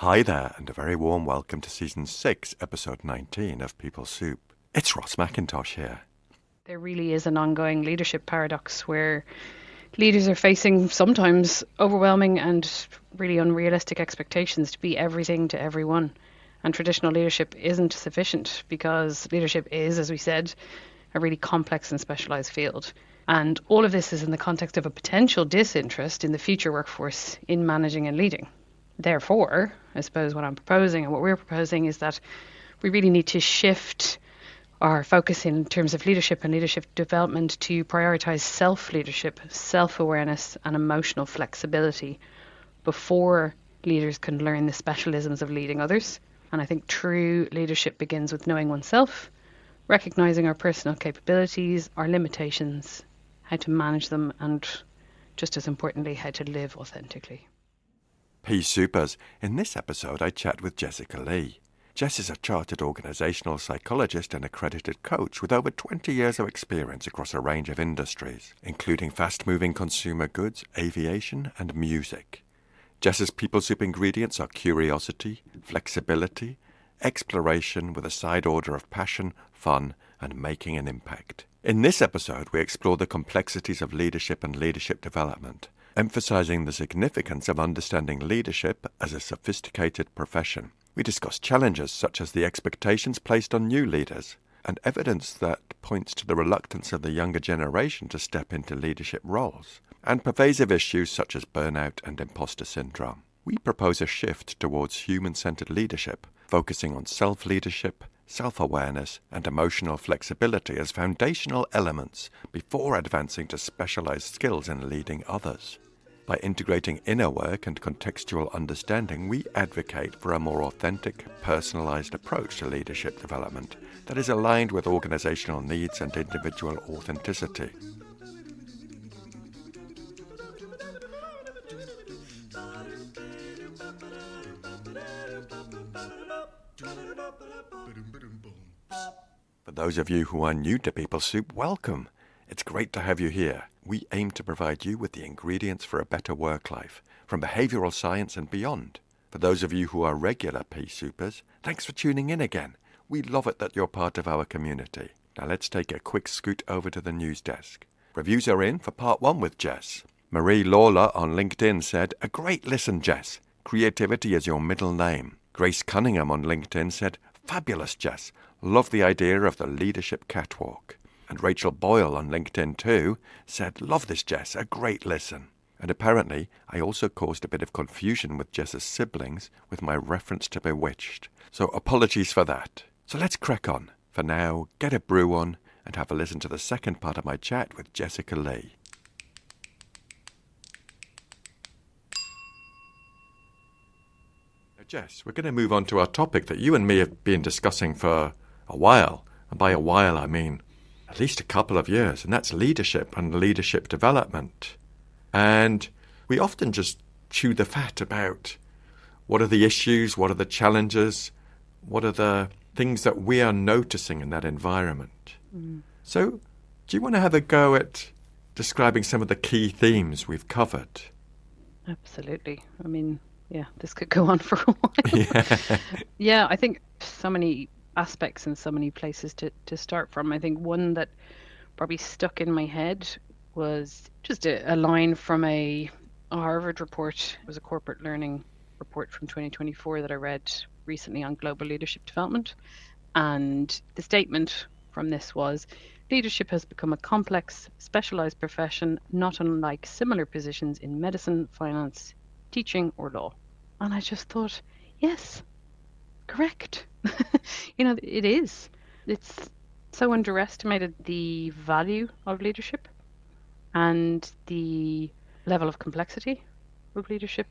Hi there, and a very warm welcome to Season 6, Episode 19 of People Soup. It's Ross McIntosh here. There really is an ongoing leadership paradox where leaders are facing sometimes overwhelming and really unrealistic expectations to be everything to everyone. And traditional leadership isn't sufficient because leadership is, as we said, a really complex and specialised field. And all of this is in the context of a potential disinterest in the future workforce in managing and leading. Therefore, I suppose what I'm proposing and what we're proposing is that we really need to shift our focus in terms of leadership and leadership development to prioritise self-leadership, self-awareness and emotional flexibility before leaders can learn the specialisms of leading others. And I think true leadership begins with knowing oneself, recognising our personal capabilities, our limitations, how to manage them, and just as importantly, how to live authentically. Pea Soupers, in this episode I chat with Jessica Lee. Jess is a chartered organisational psychologist and accredited coach with over 20 years of experience across a range of industries, including fast-moving consumer goods, aviation and music. Jess's People Soup ingredients are curiosity, flexibility, exploration with a side order of passion, fun and making an impact. In this episode we explore the complexities of leadership and leadership development, emphasising the significance of understanding leadership as a sophisticated profession. We discuss challenges such as the expectations placed on new leaders and evidence that points to the reluctance of the younger generation to step into leadership roles, and pervasive issues such as burnout and imposter syndrome. We propose a shift towards human-centred leadership, focusing on self-leadership, self-awareness and emotional flexibility as foundational elements before advancing to specialised skills in leading others. By integrating inner work and contextual understanding, we advocate for a more authentic, personalised approach to leadership development that is aligned with organisational needs and individual authenticity. For those of you who are new to People Soup, welcome. It's great to have you here. We aim to provide you with the ingredients for a better work life, from behavioural science and beyond. For those of you who are regular Pea Soupers, thanks for tuning in again. We love it that you're part of our community. Now let's take a quick scoot over to the news desk. Reviews are in for part 1 with Jess. Marie Lawler on LinkedIn said, "A great listen, Jess. Creativity is your middle name." Grace Cunningham on LinkedIn said, "Fabulous, Jess. Love the idea of the leadership catwalk." And Rachel Boyle on LinkedIn too said, "Love this, Jess, a great listen." And apparently I also caused a bit of confusion with Jess's siblings with my reference to Bewitched. So apologies for that. So let's crack on. For now, get a brew on and have a listen to the second part of my chat with Jessica Lee. Now, Jess, we're going to move on to our topic that you and me have been discussing for a while. And by a while, I mean at least a couple of years, and that's leadership and leadership development. And we often just chew the fat about what are the issues, what are the challenges, what are the things that we are noticing in that environment. So do you want to have a go at describing some of the key themes we've covered? Absolutely. I mean, yeah, this could go on for a while. Yeah, I think so many aspects and so many places to start from. I think one that probably stuck in my head was just a line from a Harvard report. It was a corporate learning report from 2024 that I read recently on global leadership development. And the statement from this was, leadership has become a complex, specialized profession, not unlike similar positions in medicine, finance, teaching or law. And I just thought, yes, correct. It is. It's so underestimated, the value of leadership and the level of complexity of leadership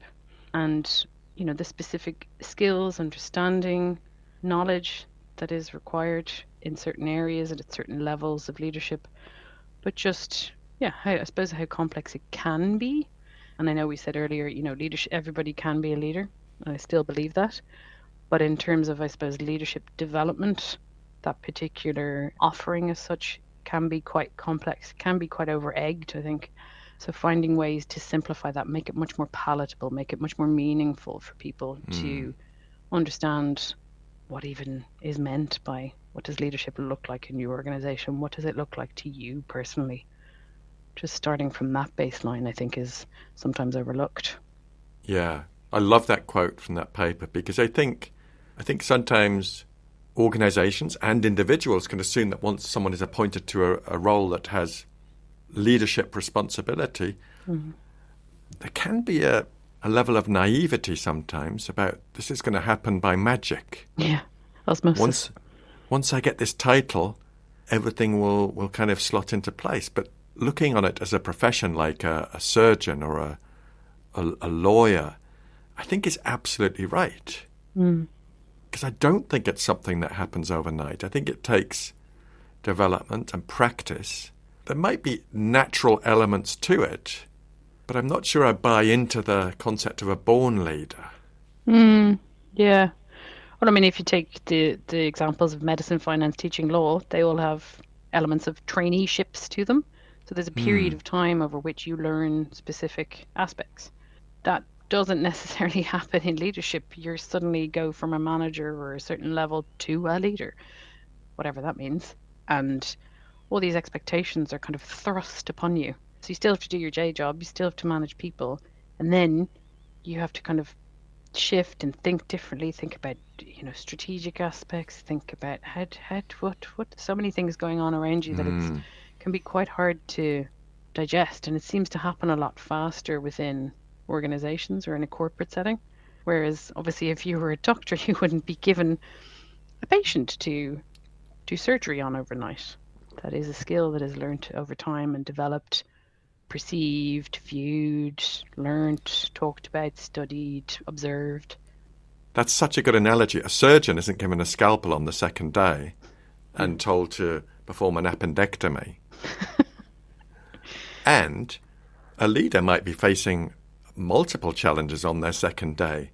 and, the specific skills, understanding, knowledge that is required in certain areas and at certain levels of leadership. But just, I suppose how complex it can be. And I know we said earlier, leadership, everybody can be a leader. And I still believe that. But in terms of, I suppose, leadership development, that particular offering as such can be quite complex, can be quite over-egged, I think. So finding ways to simplify that, make it much more palatable, make it much more meaningful for people to understand what even is meant by what does leadership look like in your organization? What does it look like to you personally? Just starting from that baseline, I think, is sometimes overlooked. Yeah, I love that quote from that paper, because I think sometimes organizations and individuals can assume that once someone is appointed to a role that has leadership responsibility, there can be a level of naivety sometimes about this is going to happen by magic. Yeah, osmosis. Once I get this title, everything will kind of slot into place. But looking on it as a profession like a surgeon or a lawyer, I think is absolutely right. Because I don't think it's something that happens overnight. I think it takes development and practice. There might be natural elements to it, but I'm not sure I buy into the concept of a born leader. Yeah. Well, I mean, if you take the examples of medicine, finance, teaching, law, they all have elements of traineeships to them. So there's a period of time over which you learn specific aspects. That doesn't necessarily happen in leadership. You suddenly go from a manager or a certain level to a leader, whatever that means. And all these expectations are kind of thrust upon you. So you still have to do your day job, you still have to manage people, and then you have to kind of shift and think differently, think about, strategic aspects, think about what so many things going on around you that it can be quite hard to digest, and it seems to happen a lot faster within organizations or in a corporate setting. Whereas obviously if you were a doctor, you wouldn't be given a patient to do surgery on overnight. That is a skill that is learned over time and developed, perceived, viewed, learnt, talked about, studied, observed. That's such a good analogy. A surgeon isn't given a scalpel on the second day and told to perform an appendectomy. And a leader might be facing multiple challenges on their second day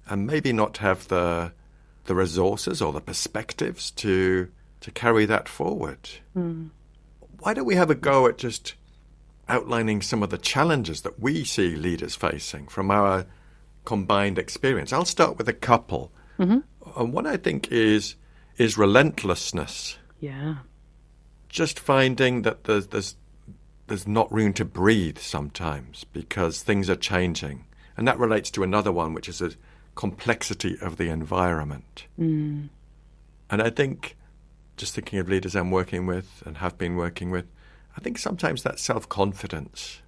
and maybe not have the resources or the perspectives to carry that forward. Why don't we have a go at just outlining some of the challenges that we see leaders facing from our combined experience? I'll start with a couple. And one I think is relentlessness. Yeah. Just finding that there's not room to breathe sometimes because things are changing. And that relates to another one, which is a complexity of the environment. And I think, just thinking of leaders I'm working with and have been working with, I think sometimes that self-confidence,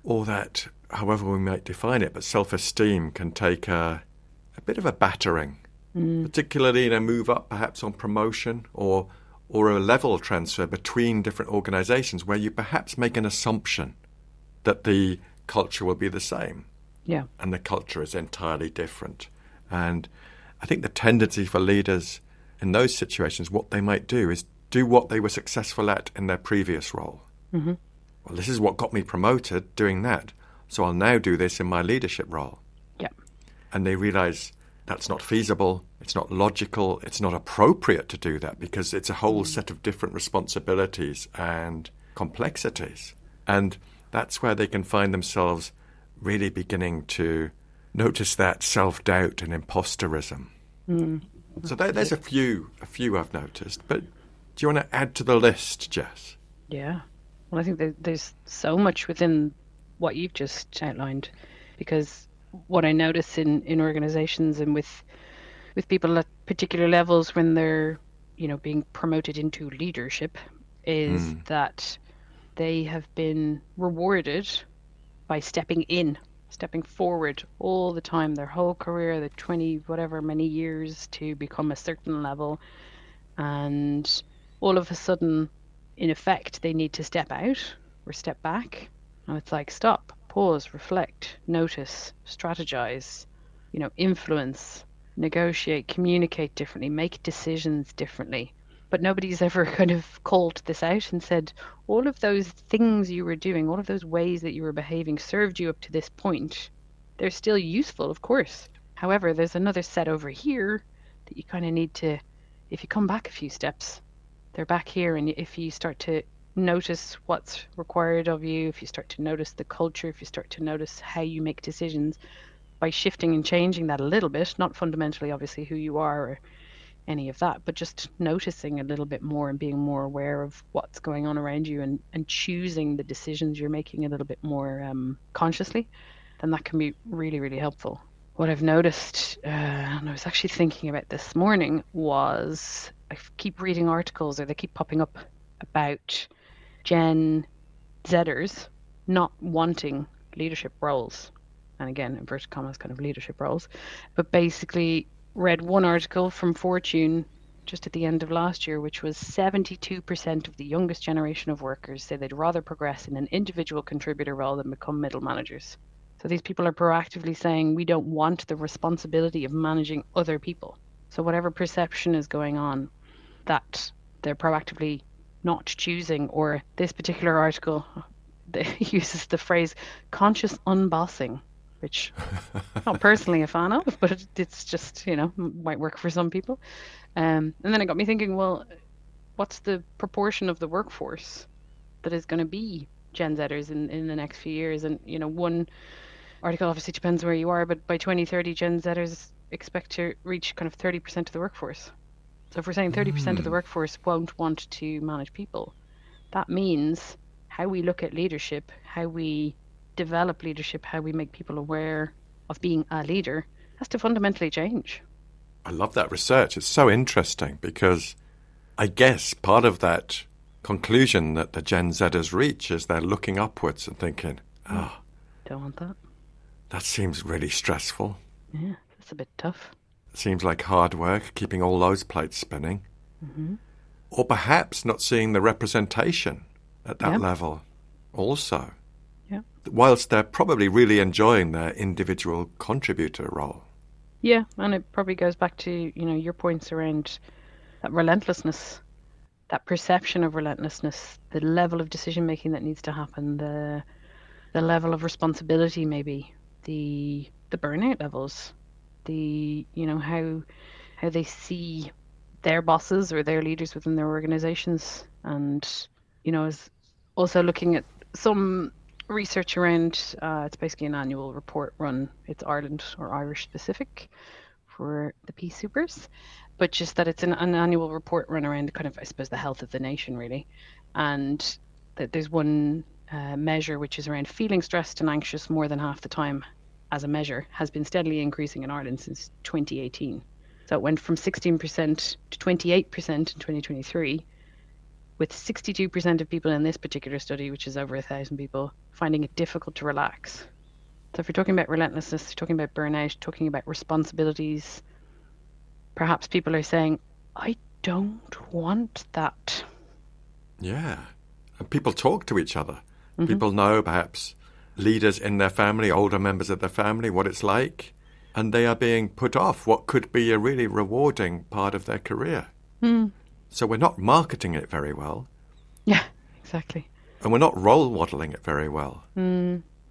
or that, however we might define it, but self-esteem can take a bit of a battering, particularly in a move up perhaps on promotion or a level transfer between different organizations where you perhaps make an assumption that the culture will be the same. Yeah. And the culture is entirely different. And I think the tendency for leaders in those situations, what they might do is do what they were successful at in their previous role. Well, this is what got me promoted, doing that. So I'll now do this in my leadership role. Yeah. And they realize that's not feasible, it's not logical, it's not appropriate to do that because it's a whole set of different responsibilities and complexities. And that's where they can find themselves really beginning to notice that self-doubt and imposterism. So there's a few I've noticed. But do you want to add to the list, Jess? Yeah. Well, I think there's so much within what you've just outlined, because what I notice in organizations and with people at particular levels when they're, being promoted into leadership is that they have been rewarded by stepping forward all the time, their whole career, the 20 whatever many years to become a certain level. And all of a sudden, in effect, they need to step out or step back. And it's like, stop, pause, reflect, notice, strategize, influence, negotiate, communicate differently, make decisions differently. But nobody's ever kind of called this out and said, all of those things you were doing, all of those ways that you were behaving served you up to this point. They're still useful, of course. However, there's another set over here that you kind of need to, if you come back a few steps, they're back here. And if you start to notice what's required of you, if you start to notice the culture, if you start to notice how you make decisions, by shifting and changing that a little bit, not fundamentally obviously who you are or any of that, but just noticing a little bit more and being more aware of what's going on around you, and choosing the decisions you're making a little bit more consciously, then that can be really, really helpful. What I've noticed, and I was actually thinking about this morning, was I keep reading articles, or they keep popping up, about Gen Zers not wanting leadership roles. And again, inverted commas, kind of leadership roles. But basically, read one article from Fortune just at the end of last year, which was 72% of the youngest generation of workers say they'd rather progress in an individual contributor role than become middle managers. So these people are proactively saying we don't want the responsibility of managing other people. So whatever perception is going on, that they're proactively not choosing, or this particular article uses the phrase conscious unbossing, which I'm not personally a fan of, but it's just, might work for some people. And then it got me thinking, well, what's the proportion of the workforce that is going to be Gen Zers in the next few years? And, one article obviously depends where you are, but by 2030, Gen Zers expect to reach kind of 30% of the workforce. So if we're saying 30% of the workforce won't want to manage people, that means how we look at leadership, how we develop leadership, how we make people aware of being a leader has to fundamentally change. I love that research. It's so interesting because I guess part of that conclusion that the Gen Zers reach is they're looking upwards and thinking, don't want that. That seems really stressful. Yeah, that's a bit tough. It seems like hard work, keeping all those plates spinning. Mm-hmm. Or perhaps not seeing the representation at that level also. Yeah. Whilst they're probably really enjoying their individual contributor role. Yeah, and it probably goes back to, your points around that relentlessness, that perception of relentlessness, the level of decision making that needs to happen, the level of responsibility, maybe the burnout levels, the how they see their bosses or their leaders within their organizations. And is also looking at some research around, it's basically an annual report run. It's Ireland or Irish specific for the Peace Supers, but just that it's an annual report run around kind of, I suppose, the health of the nation, really. And that there's one measure which is around feeling stressed and anxious more than half the time, as a measure, has been steadily increasing in Ireland since 2018. So it went from 16% to 28% in 2023, with 62% of people in this particular study, which is over 1,000 people, finding it difficult to relax. So if you're talking about relentlessness, you're talking about burnout, talking about responsibilities, perhaps people are saying, I don't want that. Yeah. And people talk to each other. Mm-hmm. People know perhaps leaders in their family, older members of their family, what it's like. And they are being put off what could be a really rewarding part of their career. So we're not marketing it very well. Yeah, exactly. And we're not role modeling it very well.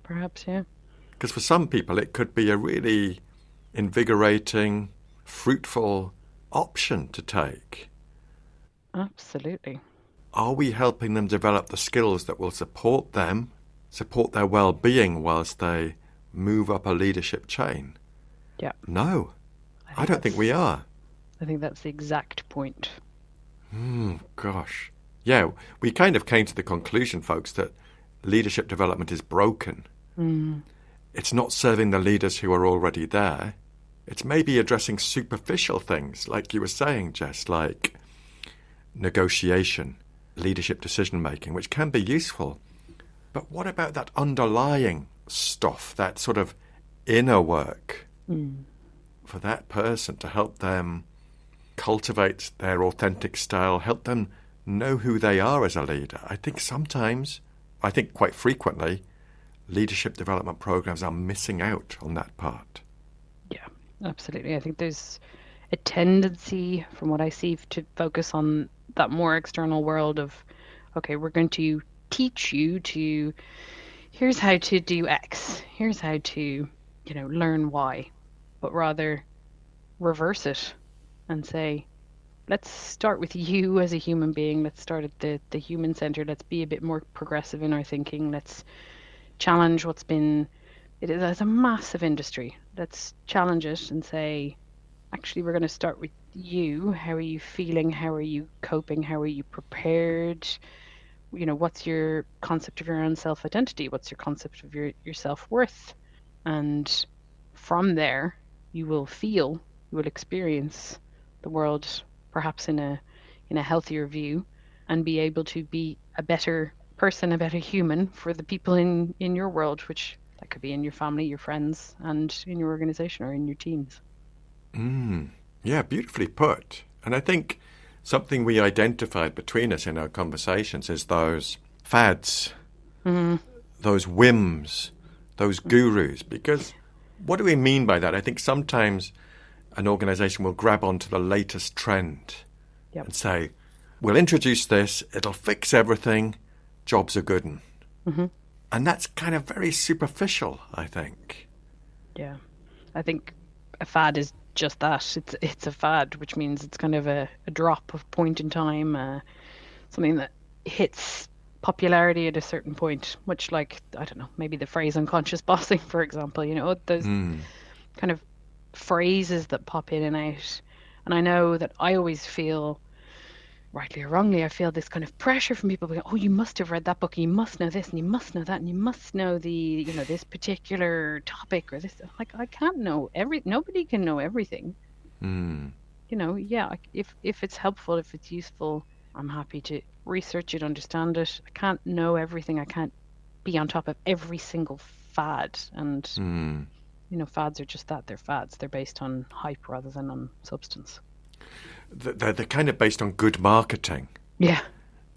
Perhaps, yeah. Because for some people, it could be a really invigorating, fruitful option to take. Absolutely. Are we helping them develop the skills that will support them, support their well-being whilst they move up a leadership chain? Yeah. No, I don't think we are. I think that's the exact point. Gosh. Yeah, we kind of came to the conclusion, folks, that leadership development is broken. It's not serving the leaders who are already there. It's maybe addressing superficial things, like you were saying, Jess, like negotiation, leadership decision-making, which can be useful. But what about that underlying stuff, that sort of inner work for that person to help them cultivate their authentic style, help them know who they are as a leader? I think quite frequently, leadership development programs are missing out on that part. Yeah, absolutely. I think there's a tendency, from what I see, to focus on that more external world of, okay, we're going to teach you to, here's how to do X, here's how to, learn Y, but rather reverse it and say, let's start with you as a human being. Let's start at the human center. Let's be a bit more progressive in our thinking. Let's challenge what's been, it is a massive industry. Let's challenge it and say, actually, we're going to start with you. How are you feeling? How are you coping? How are you prepared? What's your concept of your own self-identity? What's your concept of your self-worth? And from there, you will experience the world perhaps in a healthier view, and be able to be a better person, a better human for the people in your world, which that could be in your family, your friends, and in your organization or in your teams. Yeah, beautifully put. And I think something we identified between us in our conversations is those fads, those whims, those gurus. Because what do we mean by that? I think sometimes an organization will grab onto the latest trend and say, we'll introduce this, it'll fix everything, jobs are good. And that's kind of very superficial, I think. Yeah. I think a fad is just that. It's a fad, which means it's kind of a drop of point in time, something that hits popularity at a certain point, much like, I don't know, maybe the phrase unconscious bossing, for example. Those kind of phrases that pop in and out. And I know that I always feel, rightly or wrongly, I feel this kind of pressure from people going, oh, you must have read that book, and you must know this, and you must know that, and you must know this particular topic or this. Like, I can't know nobody can know everything. If it's helpful, if it's useful, I'm happy to research it, understand it. I can't know everything. I can't be on top of every single fad. And, fads are just that. They're fads. They're based on hype rather than on substance. They're kind of based on good marketing. Yeah.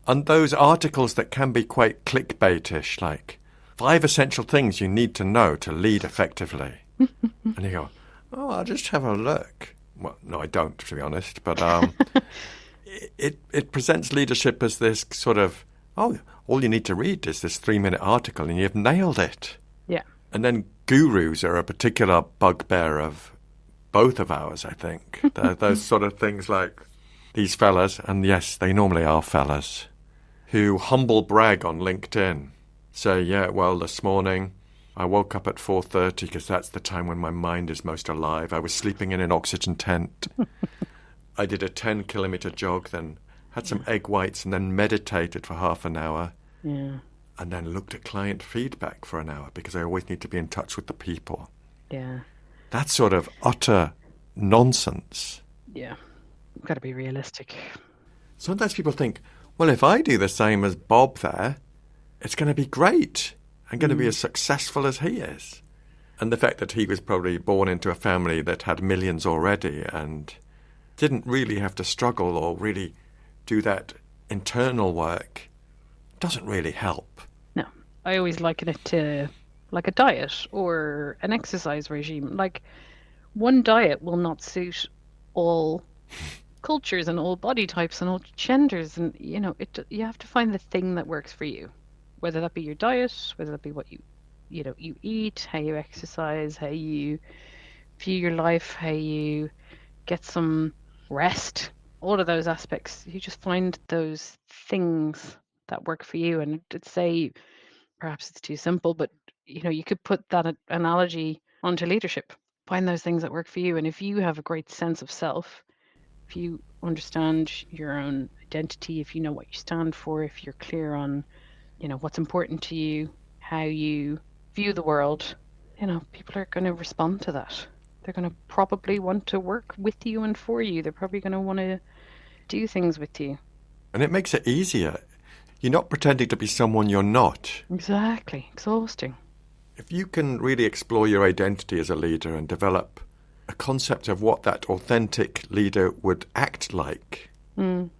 And those articles that can be quite clickbaitish, like 5 essential things you need to know to lead effectively. And you go, oh, I'll just have a look. Well, no, I don't, to be honest. But it presents leadership as this sort of, oh, all you need to read is this 3-minute article and you've nailed it. Yeah. And then gurus are a particular bugbear of both of ours, I think. Those sort of things like these fellas, and yes, they normally are fellas, who humble brag on LinkedIn. Say, yeah, well, this morning I woke up at 4:30 because that's the time when my mind is most alive. I was sleeping in an oxygen tent. I did a 10-kilometer jog, then had some egg whites and then meditated for half an hour. Yeah. And then looked at client feedback for an hour because I always need to be in touch with the people. Yeah. That's sort of utter nonsense. Yeah. You've got to be realistic. Sometimes people think, well, if I do the same as Bob there, it's going to be great. I'm going to be as successful as he is. And the fact that he was probably born into a family that had millions already and didn't really have to struggle or really do that internal work doesn't really help. No. I always liken it to like a diet or an exercise regime. Like, one diet will not suit all cultures and all body types and all genders, and you have to find the thing that works for you, whether that be your diet, whether that be what you eat, how you exercise, how you view your life, how you get some rest, all of those aspects. You just find those things that work for you. And I'd say perhaps it's too simple, but you could put that analogy onto leadership. Find those things that work for you. And if you have a great sense of self, if you understand your own identity, if you know what you stand for, if you're clear on, what's important to you, how you view the world, people are going to respond to that. They're going to probably want to work with you and for you. They're probably going to want to do things with you. And it makes it easier. You're not pretending to be someone you're not. Exactly. Exhausting. If you can really explore your identity as a leader and develop a concept of what that authentic leader would act like,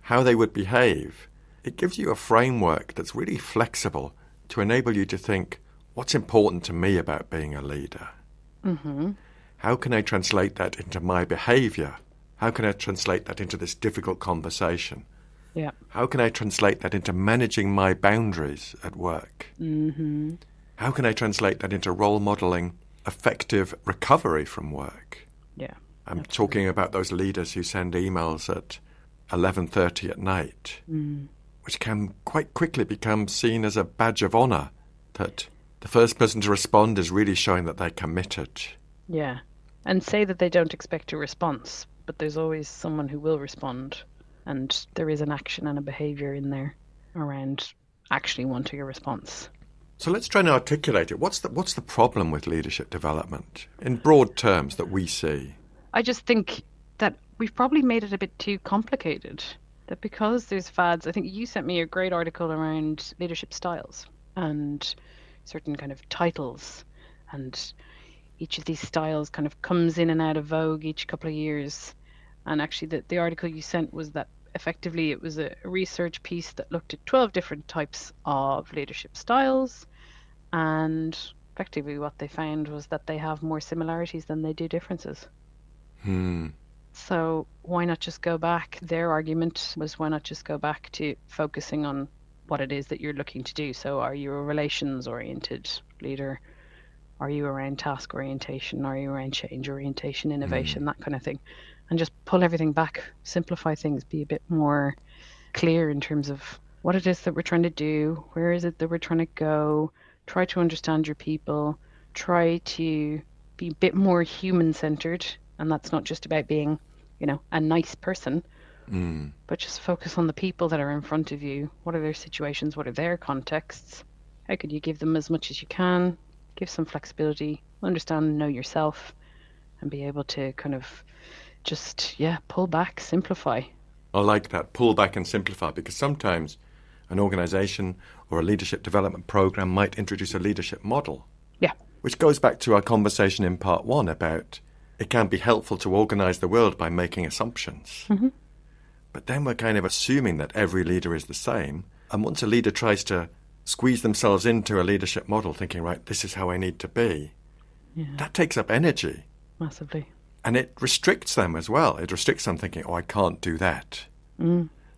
how they would behave, it gives you a framework that's really flexible to enable you to think, what's important to me about being a leader? Mm-hmm. How can I translate that into my behaviour? How can I translate that into this difficult conversation? Yeah. How can I translate that into managing my boundaries at work? Mm-hmm. How can I translate that into role modelling effective recovery from work? Yeah. I'm talking about those leaders who send emails at 11:30 at night, which can quite quickly become seen as a badge of honour, that the first person to respond is really showing that they're committed. Yeah. And say that they don't expect a response, but there's always someone who will respond. And there is an action and a behaviour in there around actually wanting a response. So let's try and articulate it. What's the problem with leadership development in broad terms that we see? I just think that we've probably made it a bit too complicated. That because there's fads, I think you sent me a great article around leadership styles and certain kind of titles, and each of these styles kind of comes in and out of vogue each couple of years. And actually the article you sent was that effectively it was a research piece that looked at 12 different types of leadership styles, and effectively what they found was that they have more similarities than they do differences. So why not just go back? Their argument was, why not just go back to focusing on what it is that you're looking to do? So are you a relations oriented leader? Are you around task orientation? Are you around change orientation, innovation, that kind of thing? And just pull everything back, simplify things, be a bit more clear in terms of what it is that we're trying to do, where is it that we're trying to go, try to understand your people, try to be a bit more human-centered. And that's not just about being, a nice person, but just focus on the people that are in front of you. What are their situations? What are their contexts? How could you give them as much as you can? Give some flexibility, understand and know yourself, and be able to kind of just, pull back, simplify. I like that, pull back and simplify, because sometimes an organisation or a leadership development programme might introduce a leadership model. Yeah. Which goes back to our conversation in part 1 about it can be helpful to organise the world by making assumptions. But then we're kind of assuming that every leader is the same. And once a leader tries to squeeze themselves into a leadership model thinking, right, this is how I need to be, that takes up energy. Massively. And it restricts them as well. It restricts them thinking, I can't do that.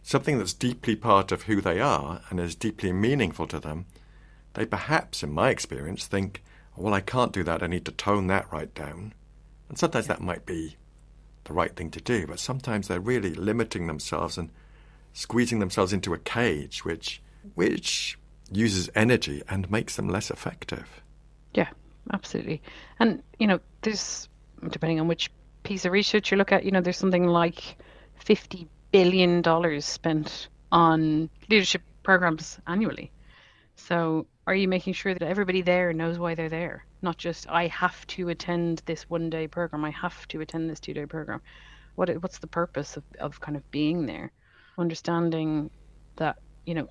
Something that's deeply part of who they are and is deeply meaningful to them, they perhaps, in my experience, think, well, I can't do that. I need to tone that right down. And sometimes that might be the right thing to do, but sometimes they're really limiting themselves and squeezing themselves into a cage which uses energy and makes them less effective. Yeah, absolutely. And, there's, depending on which piece of research you look at, there's something like $50 billion spent on leadership programs annually. So are you making sure that everybody there knows why they're there? Not just, I have to attend this 1-day program, I have to attend this 2-day program. What's the purpose of kind of being there? Understanding that,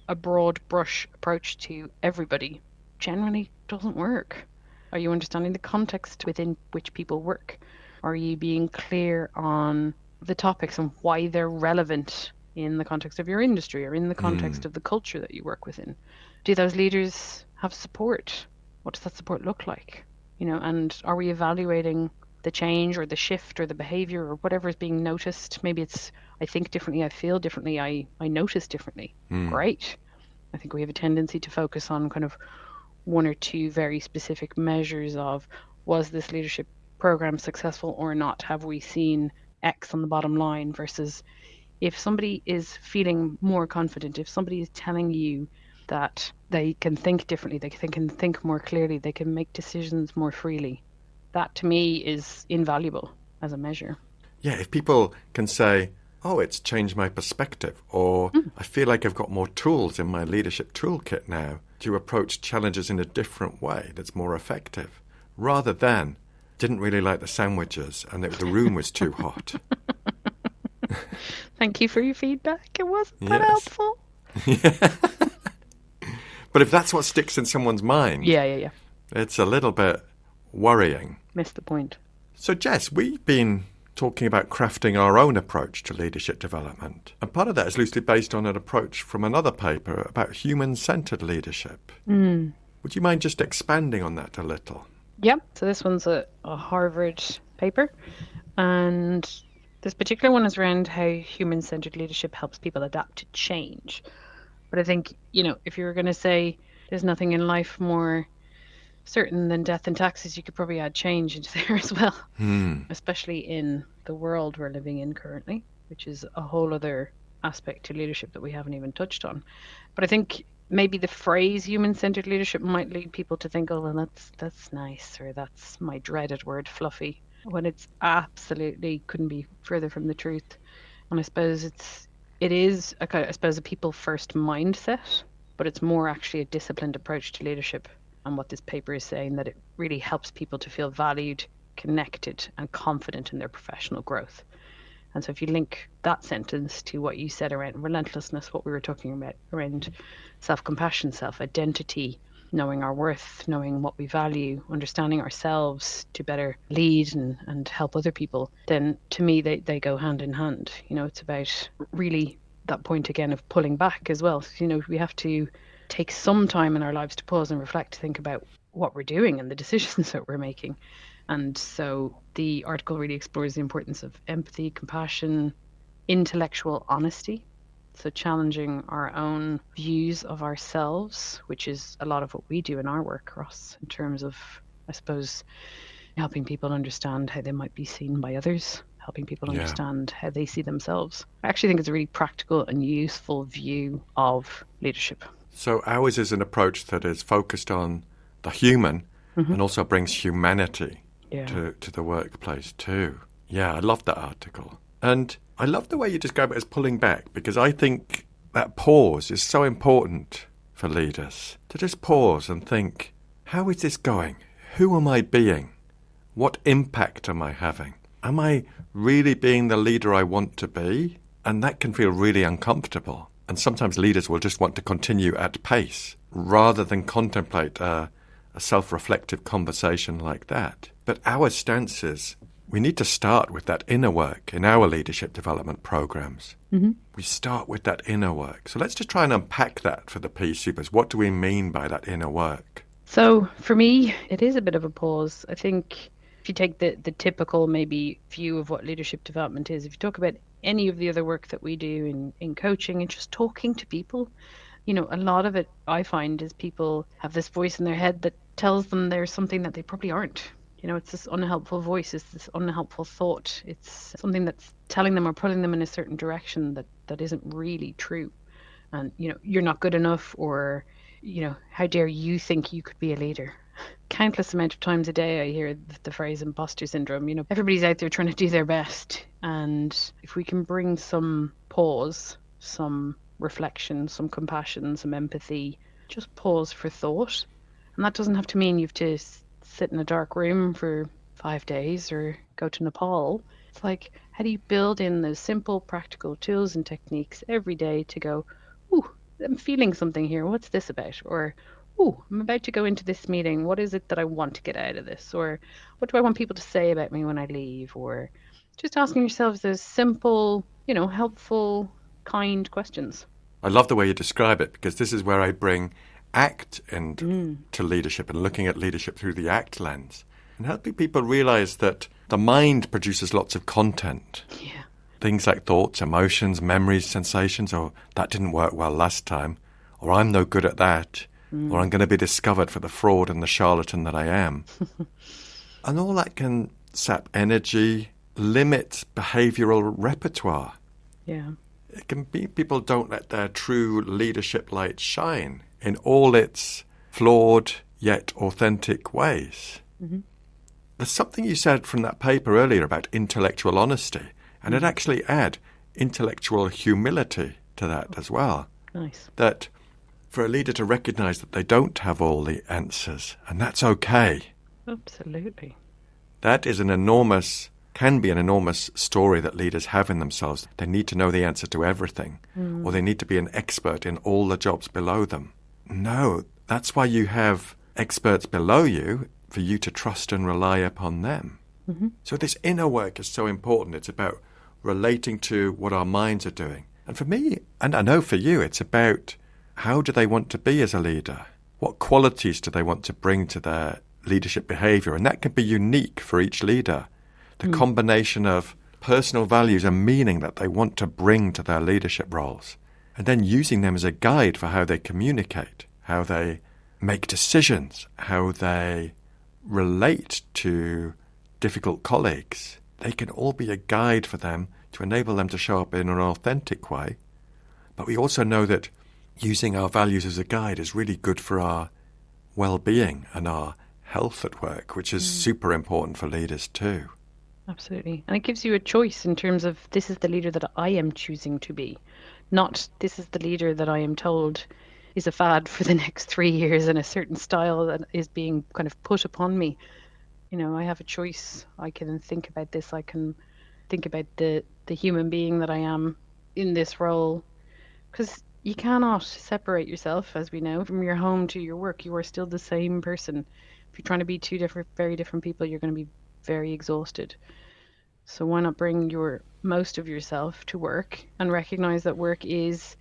a broad brush approach to everybody generally doesn't work. Are you understanding the context within which people work? Are you being clear on the topics and why they're relevant in the context of your industry or in the context of the culture that you work within? Do those leaders have support? What does that support look like? And are we evaluating the change or the shift or the behavior or whatever is being noticed? Maybe it's, I think differently, I feel differently, I notice differently. Great. I think we have a tendency to focus on kind of 1 or 2 very specific measures of, was this leadership program successful or not? Have we seen X on the bottom line? Versus if somebody is feeling more confident, if somebody is telling you that they can think differently, they can think more clearly, they can make decisions more freely, that to me is invaluable as a measure. Yeah, if people can say, oh, it's changed my perspective, or I feel like I've got more tools in my leadership toolkit now to approach challenges in a different way that's more effective, rather than, didn't really like the sandwiches and the room was too hot. Thank you for your feedback. It wasn't that helpful. But if that's what sticks in someone's mind, it's a little bit worrying. Missed the point. So, Jess, we've been talking about crafting our own approach to leadership development. And part of that is loosely based on an approach from another paper about human-centered leadership. Would you mind just expanding on that a little? Yeah. So this one's a Harvard paper. And this particular one is around how human-centered leadership helps people adapt to change. But I think, if you were going to say there's nothing in life more certain than death and taxes, you could probably add change into there as well, especially in the world we're living in currently, which is a whole other aspect to leadership that we haven't even touched on. But I think maybe the phrase human-centered leadership might lead people to think, oh, well, that's nice, or that's my dreaded word, fluffy, when it's absolutely couldn't be further from the truth. And I suppose it is a kind of, I suppose, a people first mindset, but it's more actually a disciplined approach to leadership. And what this paper is saying, that it really helps people to feel valued, connected, and confident in their professional growth. And so if you link that sentence to what you said around relentlessness, what we were talking about around self-compassion, self-identity, knowing our worth, knowing what we value, understanding ourselves to better lead and help other people, then to me they go hand in hand. It's about really that point again of pulling back as well. We have to take some time in our lives to pause and reflect, to think about what we're doing and the decisions that we're making. And so the article really explores the importance of empathy, compassion, intellectual honesty. So challenging our own views of ourselves, which is a lot of what we do in our work, Ross, in terms of, I suppose, helping people understand how they might be seen by others, helping people understand how they see themselves. I actually think it's a really practical and useful view of leadership. So ours is an approach that is focused on the human and also brings humanity to the workplace too. Yeah, I love that article. And I love the way you describe it as pulling back, because I think that pause is so important for leaders. To just pause and think, how is this going? Who am I being? What impact am I having? Am I really being the leader I want to be? And that can feel really uncomfortable. And sometimes leaders will just want to continue at pace rather than contemplate a self-reflective conversation like that. But our stance is we need to start with that inner work in our leadership development programs. We start with that inner work. So let's just try and unpack that for the P-Supers. What do we mean by that inner work? So for me, it is a bit of a pause. I think if you take the typical maybe view of what leadership development is, if you talk about any of the other work that we do in coaching and just talking to people, a lot of it I find is people have this voice in their head that tells them there's something that they probably aren't. It's this unhelpful voice, it's this unhelpful thought. It's something that's telling them or pulling them in a certain direction that isn't really true. And, you're not good enough, or, how dare you think you could be a leader? Countless amount of times a day I hear the phrase imposter syndrome. Everybody's out there trying to do their best. And if we can bring some pause, some reflection, some compassion, some empathy, just pause for thought. And that doesn't have to mean you have to sit in a dark room for 5 days or go to Nepal. It's like, how do you build in those simple, practical tools and techniques every day to go, ooh, I'm feeling something here. What's this about? Or, ooh, I'm about to go into this meeting. What is it that I want to get out of this? Or what do I want people to say about me when I leave? Or just asking yourselves those simple, helpful, kind questions. I love the way you describe it, because this is where I bring ACT into leadership, and looking at leadership through the ACT lens, and helping people realize that the mind produces lots of content. Yeah. Things like thoughts, emotions, memories, sensations, or that didn't work well last time, or I'm no good at that, or I'm going to be discovered for the fraud and the charlatan that I am. And all that can sap energy, limit behavioral repertoire. Yeah. It can be people don't let their true leadership light shine in all its flawed yet authentic ways. There's something you said from that paper earlier about intellectual honesty, and I'd actually add intellectual humility to that as well. Nice. That for a leader to recognize that they don't have all the answers, and that's okay. Absolutely. That is can be an enormous story that leaders have in themselves. They need to know the answer to everything, or they need to be an expert in all the jobs below them. No, that's why you have experts below you, for you to trust and rely upon them. So this inner work is so important. It's about relating to what our minds are doing. And for me, and I know for you, it's about how do they want to be as a leader? What qualities do they want to bring to their leadership behavior? And that can be unique for each leader. The combination of personal values and meaning that they want to bring to their leadership roles, and then using them as a guide for how they communicate, how they make decisions, how they relate to difficult colleagues. They can all be a guide for them to enable them to show up in an authentic way But we also know that using our values as a guide is really good for our well-being and our health at work, which is super important for leaders too. Absolutely. And it gives you a choice in terms of this is the leader that I am choosing to be, not this is the leader that I am told is a fad for the next 3 years in a certain style that is being kind of put upon me. You know, I have a choice. I can think about this. I can think about the human being that I am in this role. Because you cannot separate yourself, as we know, from your home to your work. You are still the same person. If you're trying to be two very different people, you're going to be very exhausted. So why not bring your most of yourself to work and recognize that work is,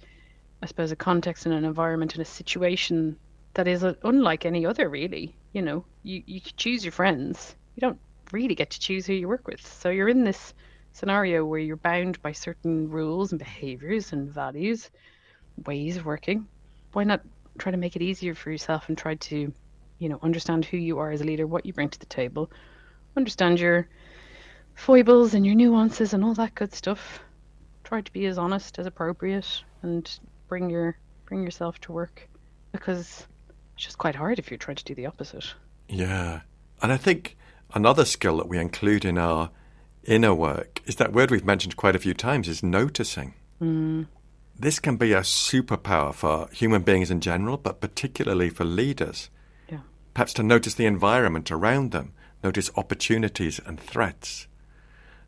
I suppose, a context and an environment and a situation that is unlike any other, really. You know, you choose your friends. You don't really get to choose who you work with. So you're in this scenario where you're bound by certain rules and behaviors and values, ways of working. Why not try to make it easier for yourself and try to, you know, understand who you are as a leader, what you bring to the table, understand your foibles and your nuances and all that good stuff. Try to be as honest as appropriate and bring yourself to work, because it's just quite hard if you're trying to do the opposite. Yeah. And I think another skill that we include in our inner work is that word we've mentioned quite a few times, is noticing. This can be a superpower for human beings in general, but particularly for leaders. Yeah. Perhaps to notice the environment around them, notice opportunities and threats.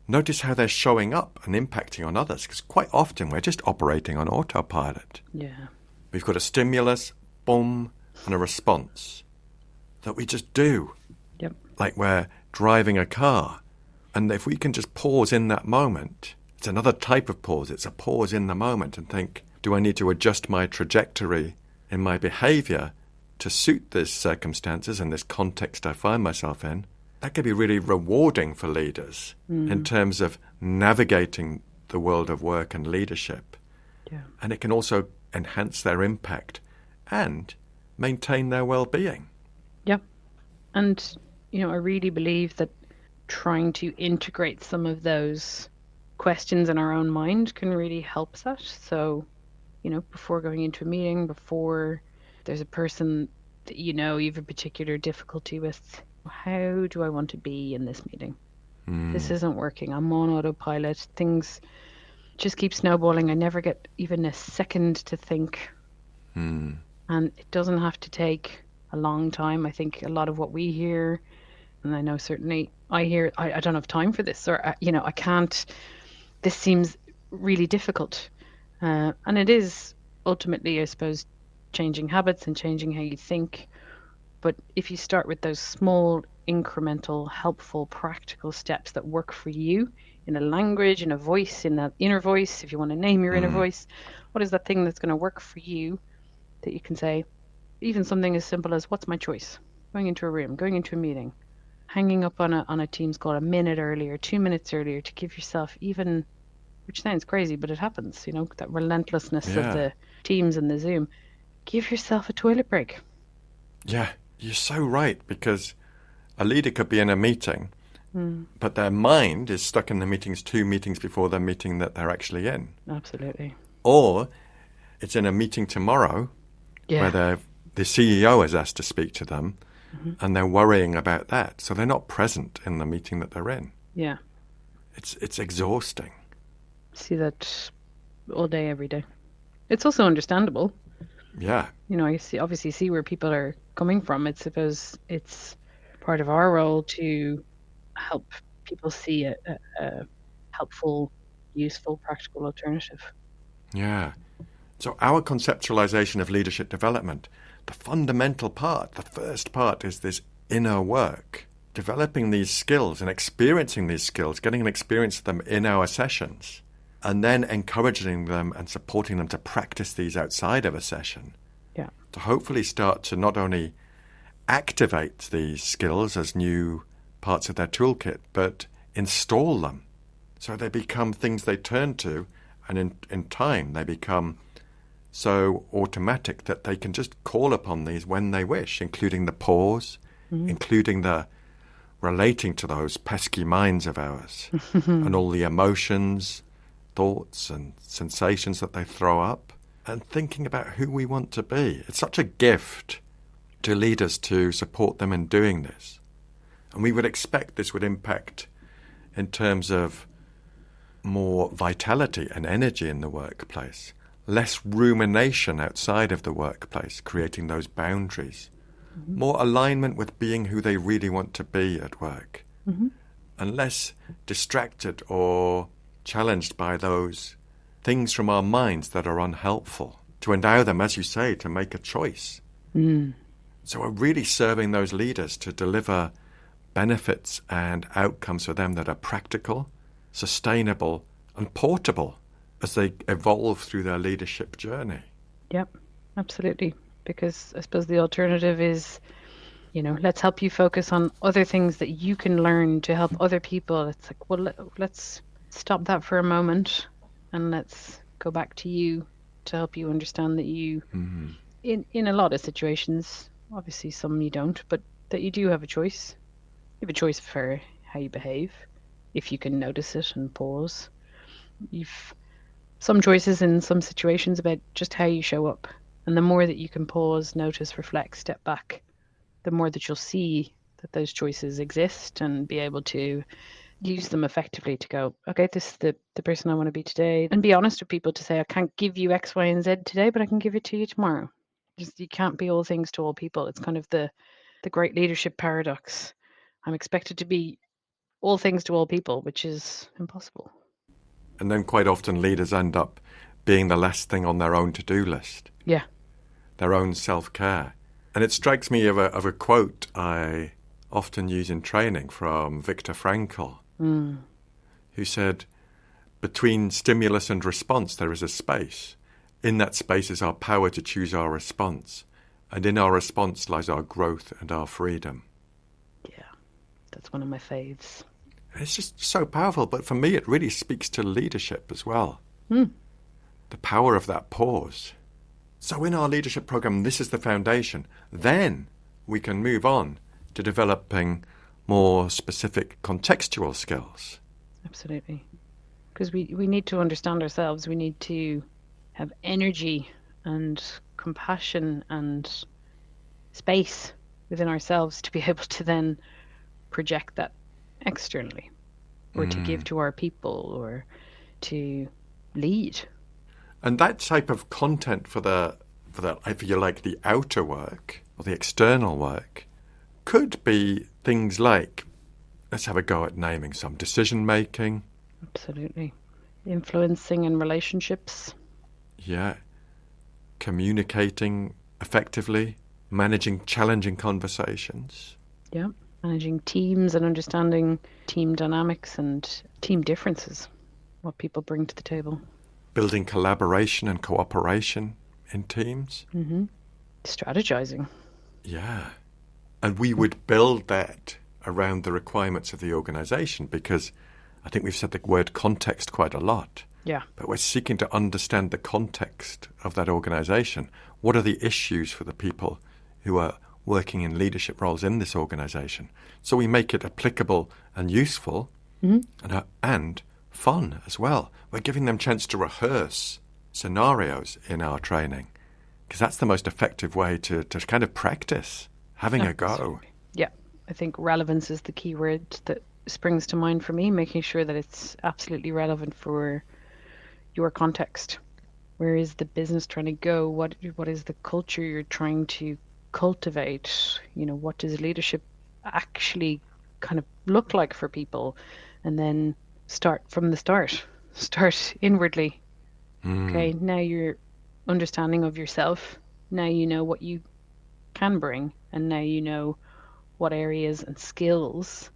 Notice how they're showing up and impacting on others, because quite often we're just operating on autopilot. Yeah. We've got a stimulus, boom, and a response that we just do. Yep. Like we're driving a car. And if we can just pause in that moment, it's another type of pause. It's a pause in the moment and think, do I need to adjust my trajectory in my behavior to suit these circumstances and this context I find myself in? That could be really rewarding for leaders in terms of navigating the world of work and leadership. Yeah. And it can also enhance their impact and maintain their well-being. Yep. And, you know, I really believe that trying to integrate some of those questions in our own mind can really help that. So, you know, before going into a meeting, before there's a person that you know you have a particular difficulty with, how do I want to be in this meeting? This isn't working. I'm on autopilot. Things just keep snowballing. I never get even a second to think. And it doesn't have to take a long time. I think a lot of what we hear, and I know certainly I hear, I don't have time for this, or, you know, I can't, this seems really difficult. And it is ultimately, I suppose, changing habits and changing how you think. But if you start with those small, incremental, helpful, practical steps that work for you in a language, in a voice, in that inner voice, if you want to name your inner voice, what is that thing that's going to work for you that you can say, even something as simple as, what's my choice? Going into a room, going into a meeting, hanging up on a Teams call a minute earlier, 2 minutes earlier, to give yourself even, which sounds crazy, but it happens, you know, that relentlessness of the Teams and the Zoom. Give yourself a toilet break. Yeah, you're so right, because a leader could be in a meeting, but their mind is stuck in the meetings 2 meetings before the meeting that they're actually in. Absolutely. Or it's in a meeting tomorrow where the CEO is asked to speak to them, and they're worrying about that. So they're not present in the meeting that they're in. Yeah. It's exhausting. See that all day, every day. It's also understandable. Yeah. You know, I obviously see where people are coming from. I suppose it's part of our role to help people see a helpful, useful, practical alternative. Yeah. So our conceptualization of leadership development, the fundamental part, the first part, is this inner work, developing these skills and experiencing these skills, getting an experience of them in our sessions, and then encouraging them and supporting them to practice these outside of a session. Yeah. To hopefully start to not only activate these skills as new parts of their toolkit, but install them so they become things they turn to, and in time they become so automatic that they can just call upon these when they wish, including the pause, including the relating to those pesky minds of ours and all the emotions, thoughts and sensations that they throw up. and thinking about who we want to be. It's such a gift to leaders to support them in doing this. And we would expect this would impact in terms of more vitality and energy in the workplace, less rumination outside of the workplace, creating those boundaries, more alignment with being who they really want to be at work, and less distracted or challenged by those things from our minds that are unhelpful, to endow them, as you say, to make a choice. So we're really serving those leaders to deliver benefits and outcomes for them that are practical, sustainable, and portable as they evolve through their leadership journey. Yep, absolutely. Because I suppose the alternative is, let's help you focus on other things that you can learn to help other people. It's like, well, let's stop that for a moment and let's go back to you to help you understand that you, in a lot of situations, obviously some you don't, but that you do have a choice. You have a choice for how you behave, if you can notice it and pause. You've some choices in some situations about just how you show up. And the more that you can pause, notice, reflect, step back, the more that you'll see that those choices exist and be able to use them effectively to go, okay, this is the person I want to be today. And be honest with people to say, I can't give you X, Y, and Z today, but I can give it to you tomorrow. Just, you can't be all things to all people. It's kind of the great leadership paradox. I'm expected to be all things to all people, which is impossible. And then quite often leaders end up being the last thing on their own to-do list. Yeah. Their own self-care. And it strikes me of a quote I often use in training from Viktor Frankl, who said, between stimulus and response there is a space. In that space is our power to choose our response. And in our response lies our growth and our freedom. Yeah, that's one of my faves. It's just so powerful, but for me it really speaks to leadership as well. The power of that pause. So in our leadership program, this is the foundation. Then we can move on to developing more specific contextual skills. Absolutely. Because we need to understand ourselves. We need to have energy and compassion and space within ourselves to be able to then project that externally, or to give to our people, or to lead. And that type of content for the if you like, the outer work or the external work could be things like, let's have a go at naming some, decision making. Absolutely. Influencing in relationships. Yeah. Communicating effectively, managing challenging conversations. Yeah. Managing teams and understanding team dynamics and team differences, what people bring to the table. Building collaboration and cooperation in teams. Strategizing. Yeah. And we would build that around the requirements of the organisation, because I think we've said the word context quite a lot. Yeah. But we're seeking to understand the context of that organisation. What are the issues for the people who are working in leadership roles in this organisation? So we make it applicable and useful and fun as well. We're giving them a chance to rehearse scenarios in our training, because that's the most effective way to kind of practice having a go. Yeah, I think relevance is the key word that springs to mind for me, making sure that it's absolutely relevant for your context. Where is the business trying to go? What is the culture you're trying to cultivate? What does leadership actually kind of look like for people? And then start from the start inwardly. Okay, now you're understanding of yourself. Now you know what you can bring, and now you know what areas and skills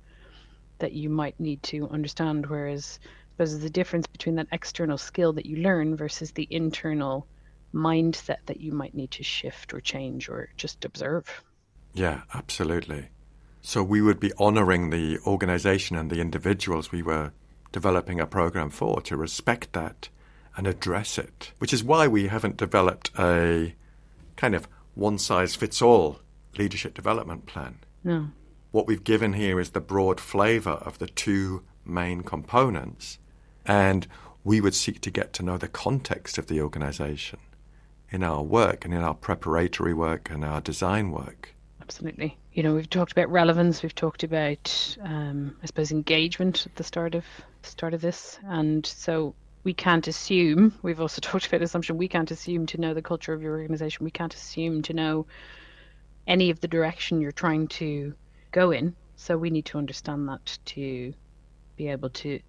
that you might need to understand. Whereas there's the difference between that external skill that you learn versus the internal mindset that you might need to shift or change or just observe. Yeah, absolutely. So we would be honouring the organisation and the individuals we were developing a program for, to respect that and address it, which is why we haven't developed a kind of one-size-fits-all leadership development plan. No. What we've given here is the broad flavour of the two main components, and we would seek to get to know the context of the organisation in our work and in our preparatory work and our design work. Absolutely. You know, we've talked about relevance, we've talked about, I suppose, engagement at the start of this. And so we can't assume, we've also talked about assumption, we can't assume to know the culture of your organization. We can't assume to know any of the direction you're trying to go in. So we need to understand that to be able to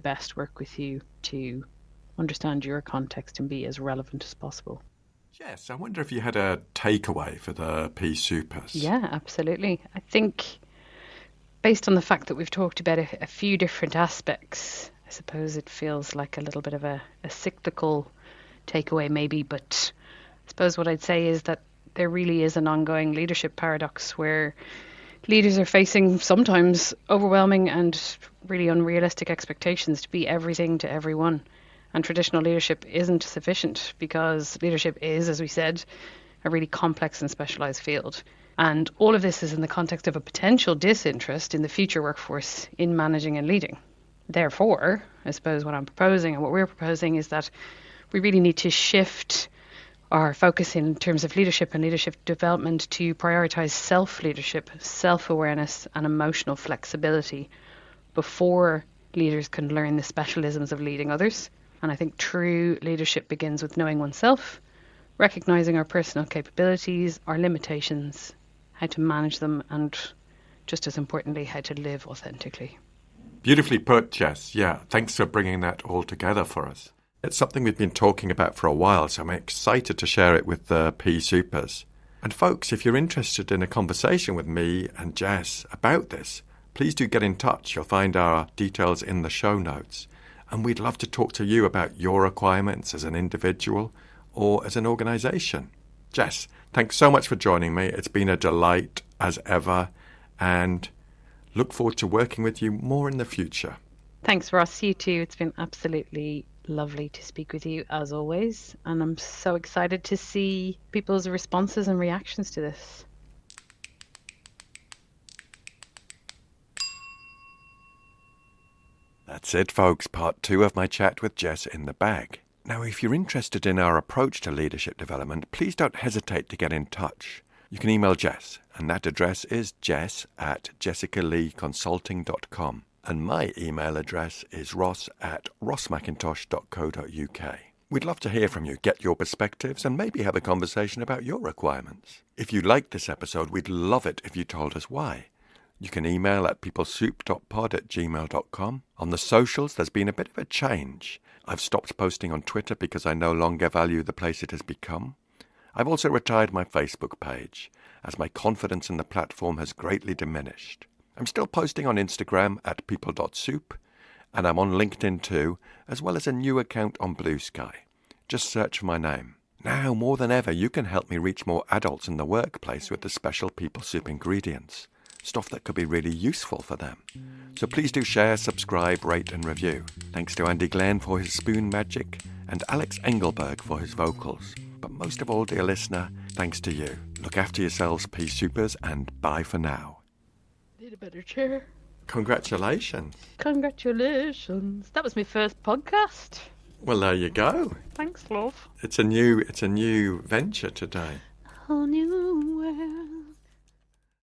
best work with you, to understand your context and be as relevant as possible. Yes, I wonder if you had a takeaway for the Pea Soupers. Yeah, absolutely. I think based on the fact that we've talked about a few different aspects, I suppose it feels like a little bit of a cyclical takeaway maybe, but I suppose what I'd say is that there really is an ongoing leadership paradox where leaders are facing sometimes overwhelming and really unrealistic expectations to be everything to everyone. And traditional leadership isn't sufficient because leadership is, as we said, a really complex and specialised field. And all of this is in the context of a potential disinterest in the future workforce in managing and leading. Therefore, I suppose what I'm proposing and what we're proposing is that we really need to shift our focus in terms of leadership and leadership development to prioritise self-leadership, self-awareness and emotional flexibility before leaders can learn the specialisms of leading others. And I think true leadership begins with knowing oneself, recognising our personal capabilities, our limitations, how to manage them, and just as importantly, how to live authentically. Beautifully put, Jess. Yeah, thanks for bringing that all together for us. It's something we've been talking about for a while, so I'm excited to share it with the Pea Soupers. And folks, if you're interested in a conversation with me and Jess about this, please do get in touch. You'll find our details in the show notes. And we'd love to talk to you about your requirements as an individual or as an organisation. Jess, thanks so much for joining me. It's been a delight as ever, and look forward to working with you more in the future. Thanks, Ross. You too. It's been absolutely lovely to speak with you as always, and I'm so excited to see people's responses and reactions to this. That's it, folks. Part 2 of my chat with Jess in the bag. Now, if you're interested in our approach to leadership development, please don't hesitate to get in touch. You can email Jess, and that address is jess@jessicaleeconsulting.com. And my email address is ross@rossmcintosh.co.uk. We'd love to hear from you, get your perspectives, and maybe have a conversation about your requirements. If you liked this episode, we'd love it if you told us why. You can email at peoplesoup.pod@gmail.com. On the socials, there's been a bit of a change. I've stopped posting on Twitter because I no longer value the place it has become. I've also retired my Facebook page, as my confidence in the platform has greatly diminished. I'm still posting on Instagram at people.soup, and I'm on LinkedIn too, as well as a new account on Blue Sky. Just search for my name. Now, more than ever, you can help me reach more adults in the workplace with the special People Soup ingredients, stuff that could be really useful for them. So please do share, subscribe, rate and review. Thanks to Andy Glenn for his spoon magic and Alex Engelberg for his vocals. But most of all, dear listener, thanks to you. Look after yourselves, Pea Soupers, and bye for now. Need a better chair. Congratulations. Congratulations. That was my first podcast. Well, there you go. Thanks, love. It's a new venture today. A whole new world.